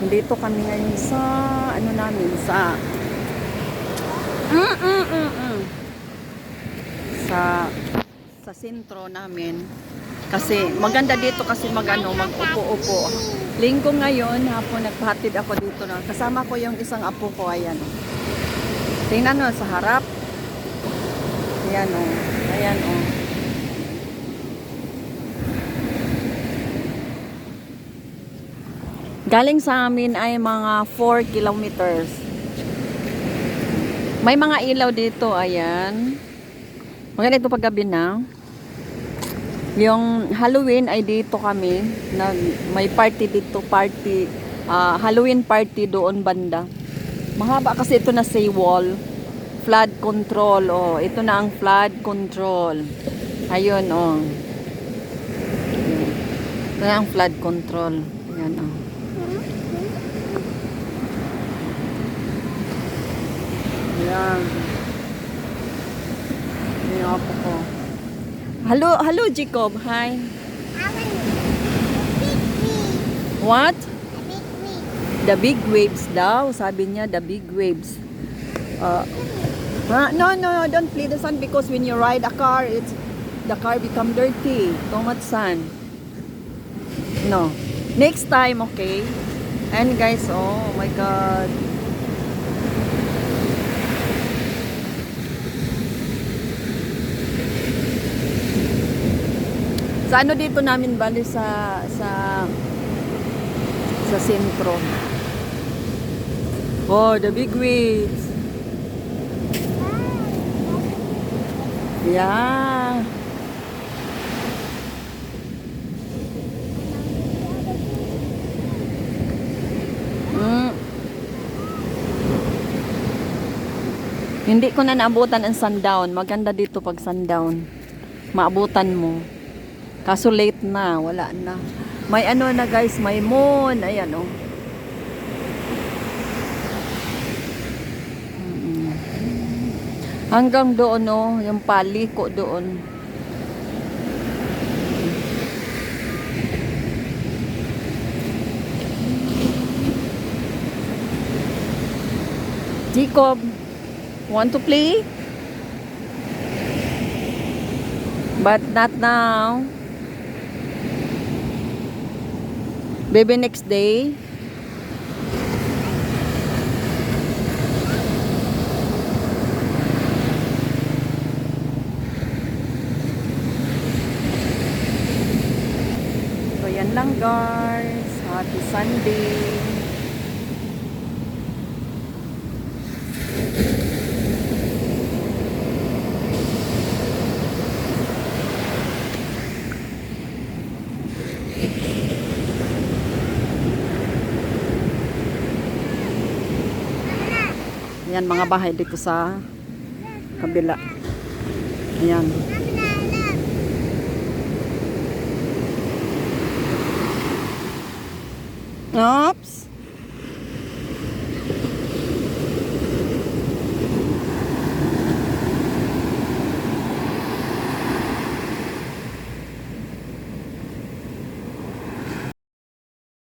Dito kami ngayon sa ano namin sa sa sa sentro namin kasi maganda dito kasi mag-upo-upo. Linggo ngayon hapon nagpahatid ako dito na kasama ko yung isang apo ko, ayan. Tingnan mo sa harap. Ayan oh. Ayan oh. Galing sa amin ay mga 4 kilometers. May mga ilaw dito, ayan. Maganda ito paggabi na. Yung Halloween ay dito kami. May party dito, Halloween party doon banda. Mahaba kasi ito na say wall. Flood control, oh. Ito na ang flood control. Ayun, oh. Ito na ang flood control. Ayan, oh. Ayan. Ayan ako ko. Hello, Jacob. Hi. What? The big waves daw. Sabi niya, the big waves. No, don't play the sun because when you ride a car, the car become dirty. Too much sun. No. Next time, okay? And guys, oh my God. Sa ano dito namin bali sa sentro. Oh, the big waves. Yeah. Hindi ko na naabutan ang sundown. Maganda dito pag sundown. Maabutan mo. Kaso late na, wala na. May ano na guys, may moon. Ayan oh. Hanggang doon oh, yung paliko doon. Jacob, want to play? But not now. Maybe next day. So yan lang guys. Happy Sunday. Ayan, mga bahay dito sa kabila. Ayan. Up.